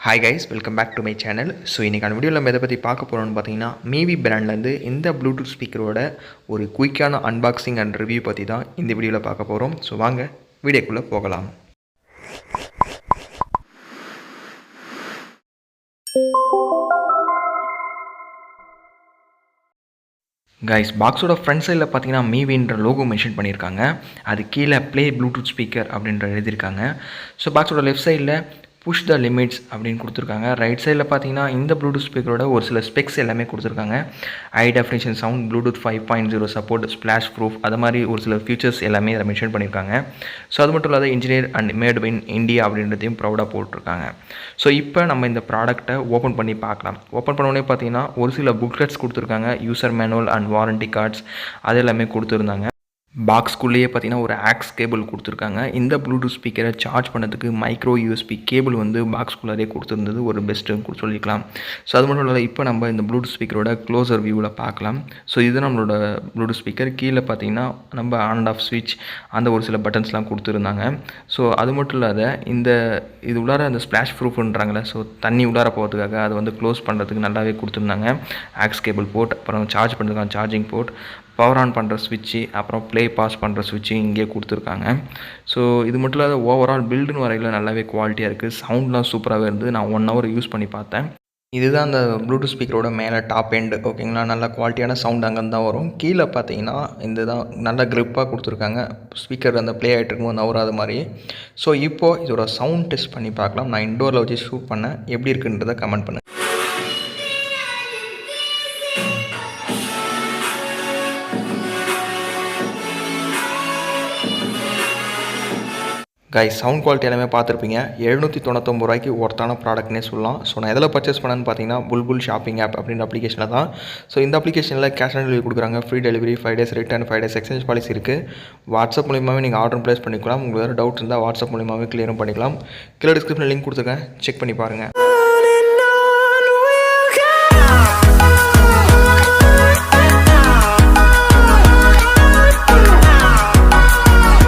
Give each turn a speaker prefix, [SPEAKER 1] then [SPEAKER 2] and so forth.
[SPEAKER 1] Hi guys, welcome back to my channel. So இன்னைக்கான வீடியோவில் நம்ம எதை பற்றி பார்க்க போகிறோம்னு பார்த்தீங்கன்னா MIVI பிராண்ட்லேருந்து இந்த ப்ளூடூத் ஸ்பீக்கரோட ஒரு குயிக்கான அன்பாக்சிங் அண்ட் ரிவ்யூ பற்றி தான் இந்த வீடியோவில் பார்க்க போகிறோம். ஸோ வாங்க வீடியோக்குள்ளே போகலாம். கைஸ், பாக்ஸோட ஃப்ரண்ட் சைடில் பார்த்தீங்கன்னா MIVIன்ற லோகோ மென்ஷன் பண்ணியிருக்காங்க. அது கீழே ப்ளே ப்ளூடூத் ஸ்பீக்கர் அப்படின்ற எழுதியிருக்காங்க. ஸோ பாக்ஸோட லெஃப்ட் சைடில் புஷ் த லிமிட்ஸ் அப்படின்னு கொடுத்துருக்காங்க. ரைட் சைடில் பார்த்தீங்கன்னா இந்த ப்ளூடூத் ஸ்பீக்கரோட ஒரு சில ஸ்பெக்ஸ் எல்லாமே கொடுத்துருக்காங்க. High definition sound, Bluetooth 5.0 support, splash proof, அது மாதிரி ஒரு சில ஃபியூச்சர்ஸ் எல்லாமே இதை மென்ஷன் பண்ணியிருக்காங்க. ஸோ அது மட்டும் இல்லாத engineer and made in India அப்படின்றதையும் ப்ரௌடாக போட்டிருக்காங்க. ஸோ இப்போ நம்ம இந்த ப்ராடக்ட்டை ஓப்பன் பண்ணி பார்க்கலாம். ஓப்பன் பண்ணோடனே பார்த்தீங்கன்னா ஒரு சில புக்லெட்ஸ் கொடுத்துருக்காங்க. User manual and warranty cards அது எல்லாமே கொடுத்துருந்தாங்க. பாக்ஸ்குள்ளேயே பார்த்தீங்கன்னா ஒரு ஆக்ஸ் கேபிள் கொடுத்துருக்காங்க. இந்த ப்ளூடூத் ஸ்பீக்கரை சார்ஜ் பண்ணதுக்கு மைக்ரோ யூஎஸ்பி கேபிள் வந்து பாக்ஸ்குள்ளாரே கொடுத்துருந்தது ஒரு பெஸ்ட்டுன்னு சொல்லிக்கலாம். ஸோ அது மட்டும் இல்லாத இப்போ நம்ம இந்த ப்ளூடூத் ஸ்பீக்கரோட க்ளோசர் வியூவில் பார்க்கலாம். ஸோ இது நம்மளோட ப்ளூடூத் ஸ்பீக்கர். கீழே பார்த்தீங்கன்னா நம்ம ஆன் அண்ட் ஆஃப் ஸ்விட்ச் அந்த ஒரு சில பட்டன்ஸ்லாம் கொடுத்துருந்தாங்க. ஸோ அது மட்டும் இல்லாத இது உள்ளார அந்த ஸ்பிளாஷ் ப்ரூஃப்ன்றாங்களே, ஸோ தண்ணி உள்ளார போகிறதுக்காக அதை வந்து க்ளோஸ் பண்ணுறதுக்கு நல்லாவே கொடுத்துருந்தாங்க. ஆக்ஸ் கேபிள் போர்ட், அப்புறம் சார்ஜ் பண்ணுறதுக்கான சார்ஜிங் போர்ட், பவர் ஆன் பண்ணுற ஸ்விட்சு, அப்புறம் ப்ளே பாஸ் பண்ணுற ஸ்விட்சு இங்கே கொடுத்துருக்காங்க. ஸோ இது மட்டும் இல்லாத ஓவரால் பில்டுன்னு வரையில் நல்லாவே குவாலிட்டியாக இருக்குது. சவுண்ட்லாம் சூப்பராகவே இருந்தது. நான் 1 hour யூஸ் பண்ணி பார்த்தேன். இதுதான் அந்த ப்ளூடூத் ஸ்பீக்கரோட மேலே டாப் எண்டு, ஓகேங்களா. நல்ல குவாலிட்டியான சவுண்ட் அங்கேருந்து தான் வரும். கீழே பார்த்தீங்கன்னா இந்த தான் நல்ல க்ரிப்பாக கொடுத்துருக்காங்க. ஸ்பீக்கர் அந்த ப்ளே ஆகிட்டு இருக்கும் நவராத மாதிரி. ஸோ இப்போது இதோட சவுண்ட் டெஸ்ட் பண்ணி பார்க்கலாம். நான் இன்டோரில் வச்சு ஷூட் பண்ணேன். எப்படி இருக்குன்றதை கமெண்ட் பண்ணேன். கைஸ், சவுண்ட் குவாலிட்டி எல்லாமே பார்த்துருப்பீங்க. 799 ரூபாய்க்கு ஒர்த்தான ப்ராடக்ட்னே சொல்லலாம். ஸோ நான் எதில் பர்ச்சேஸ் பண்ணேன்னு பார்த்தீங்கன்னா புல்புல் ஷாப்பிங் ஆப் அப்படின்ற அப்ளிகேஷனில் தான். ஸோ இந்த அப்ளிகேஷனில் கேஷ் ஆன் டெலிவரி கொடுக்குறாங்க. Free delivery, 5 days return, 5 days exchange policy இருக்குது. வாட்ஸ்அப் மூலியமாகவே நீங்கள் ஆர்டர் ப்ளேஸ் பண்ணிக்கலாம். உங்களுக்கு வேறு டவுட் இருந்தால் வாட்ஸ்அப் மூலியமாகவே கிளியரும் பண்ணிக்கலாம். கீழே டிஸ்கிரிப்ஷனில் லிங்க் கொடுத்துருக்கேன், செக் பண்ணி பாருங்கள்.